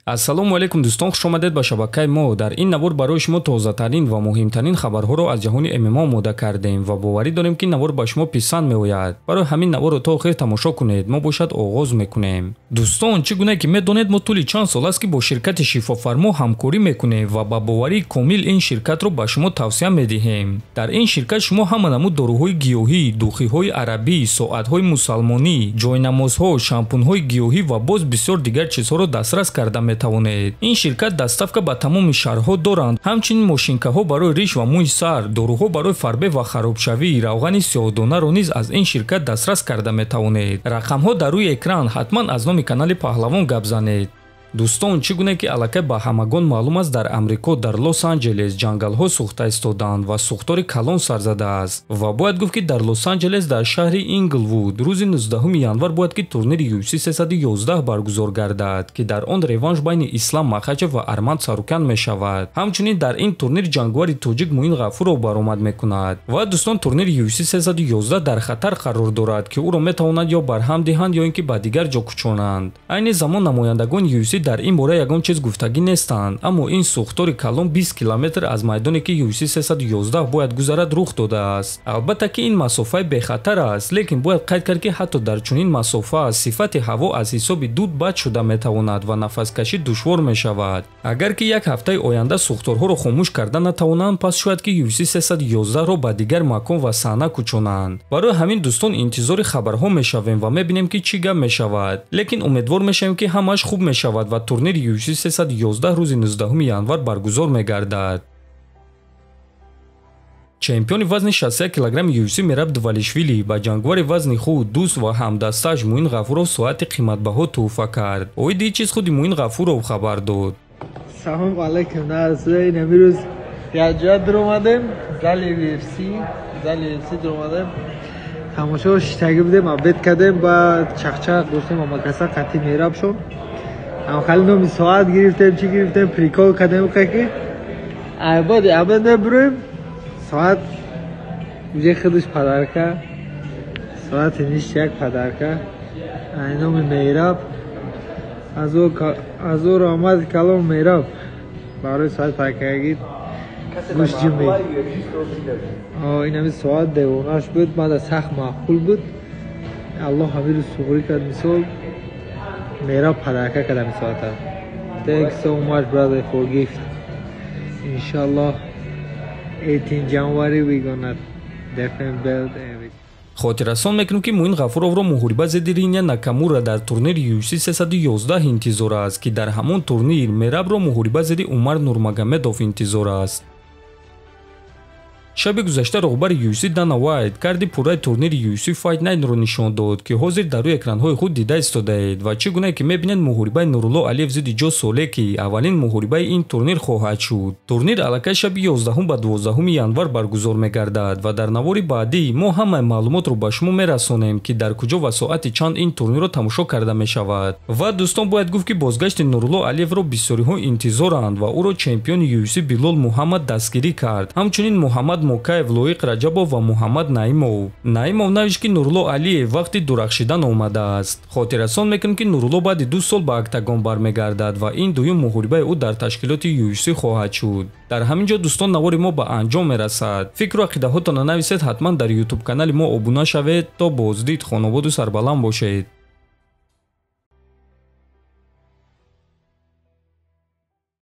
ассалому алайкум дӯстон, хуш омадед ба шабакаи мо. Дар ин навор барои шумо тозатарин ва муҳимтарин хабарҳоро аз ҷаҳони ММА омода кардем ва боварӣ дорем ки навор ба шумо писанд меояд. Барои ҳамин наворро то охир тамошо кунед. Мо бошад оғоз мекунем. Дӯстон, чӣ гуна ки медонед, мо тӯли чанд сол аст ки бо ширкати шифофармо ҳамкорӣ мекунем ва ба боварии комил ин ширкатро ба шумо тавсия медиҳем. Дар ин ширкат шумо ҳама намуд доруҳои гиёҳӣ, духиҳои арабӣ, соатҳои мусалмонӣ, ҷойнамозҳо, шампунҳои гиёҳӣ ва боз бисёр дигар чизҳоро дастрас карда метавонед. ин ширкат дастафка ба тамоми шаҳрҳо доранд. Ҳамчунин мошинкаҳо барои риш ва мӯи сар, доруҳо барои фарбе ва харобшавӣ, равғани сиёҳдонаро низ аз ин ширкат дастрас карда метавонед. Рақамҳо дар рӯи экран. ҳатман аз номи канали Паҳлавон гап занед. дӯстон, чӣ гуна ки аллакай ба ҳамагон маълум аст, дар амрико дар Лос-Анҷелес ҷангалҳо сӯхта истоданд ва сӯхтори калон сар задааст. Ва бояд гуфт ки дар Лос-Анҷелес дар шаҳри Инглвуд рӯзи 19 январ бояд ки турнири UFC 311 баргузор гардад, ки дар он реванш байни Ислам Махачев ва Арман сарукан мешавад. ҳамчунин дар ин турнир ҷангвари тоҷик Муин Ғафуров баромад мекунад. Ва дӯстон, турнири UFC 311 дар хатар қарор дорад, ки ӯро метавонанд ё барҳам диҳанд ё ин ки ба дигар ҷо кучонанд. Айни замон намояндагони UFC дар ин бора ягон чиз гуфтагӣ нестанд, аммо ин сӯхтори калон 20 километр аз майдоне ки UFC 311 бояд гузарад рух додааст. албатта ки ин масофаи бехатар аст, лекин бояд қайд кард ки ҳатто дар чунин масофа сифати ҳаво аз ҳисоби дуд бад шуда метавонад ва нафаскашӣ душвор мешавад. Агар ки як ҳафтаи оянда сӯхторҳоро хомӯш карда натавонанд, пас шояд ки UFC 311-ро ба дигар макон ва саҳна кучонанд. барои ҳамин дӯстон, интизори хабарҳо мешавем ва мебинем ки чӣ гап мешавад, лекин умедвор мешавем ки ҳамааш хуб мешавад ва турнири UFC 311 рӯзи 19 январ баргузор мегардад. чемпиони вазни 61 кг UFC Мераб Двалишвили ба ҷангвари вазни худ дӯст ва ҳамдасташ Муин Ғафуров соати қиматбаҳо туҳфа кард. оиди чиз худи Муин Ғафуров хабар дод. Салом алайкум назарин, амирӯз як ҷоя дуромадем, зали UFC дуромадем. Тамошо шитагӣ будем, абед кардем, ба чахчах доштем амакаса қати Мераб шуд. خالی نمی ساعت گرفتیم چی گرفتیم پریکال کردیم که عباد نبریم ساعت میشه خودش پدر کرد ساعت نیست یک پدر کرد نام میراب از او آمد کلام میراب برای ساعت پرکرگید گوش جمعی این همی ساعت دیوانش بود بعد سخت معقول بود الله همین رو سغوری کرد مثال Merab padaka kadam saata. Thanks so much, brother, for gift. Inshallah, 18 January we gonna defend belt everything. хотиррасон мекунем ки Муин Ғафуровро муҳориба зидди Риня Накамура дар турнири UFC 311 интизор аст, ки дар ҳамон турнир Мерабро муҳориба зидди Умар Нурмагомедов интизор аст. шаби гузашта роҳбари UFC Дана Вайт карди пурраи турнири UFC Fight Night-ро нишон дод, ки ҳозир дар рӯи экранҳои худ дида истодаед ва чӣ гуна ки мебинед муҳорибаи Нурулло Алиев зидди Ҷо Солеки аввалин муҳорибаи ин турнир хоҳад шуд. Турнир аллакай шаби 11 ба 12 январ баргузор мегардад ва дар навори баъдӣ мо ҳамаи маълумотро ба шумо мерасонем, ки дар куҷо ва соати чанд ин турнирро тамошо карда мешавад. ва дӯстон, бояд гуфт ки бозгашти Нурулло Алиевро бисёриҳо интизоранд ва ӯро чемпиони UFC Билол Муҳаммад дастгирӣ кард. ҳамчунин Муҳаммад Мокаев, Лоиқ Раҷабов ва Муҳаммад Наимов навишт ки Нурулло Алиев вақти дурахшидан омадааст. хотиррасон мекунем ки Нурулло баъди 2 сол ба октагон бармегардад ва ин дуюм муҳорибаи ӯ дар ташкилоти UFC хоҳад шуд. дар ҳамин ҷо дӯстон, навори мо ба анҷом мерасад. фикру ақидаҳотонро нависед, ҳатман дар YouTube канали мо обуна шавед. то боздид, хонободу сарбаланд бошед.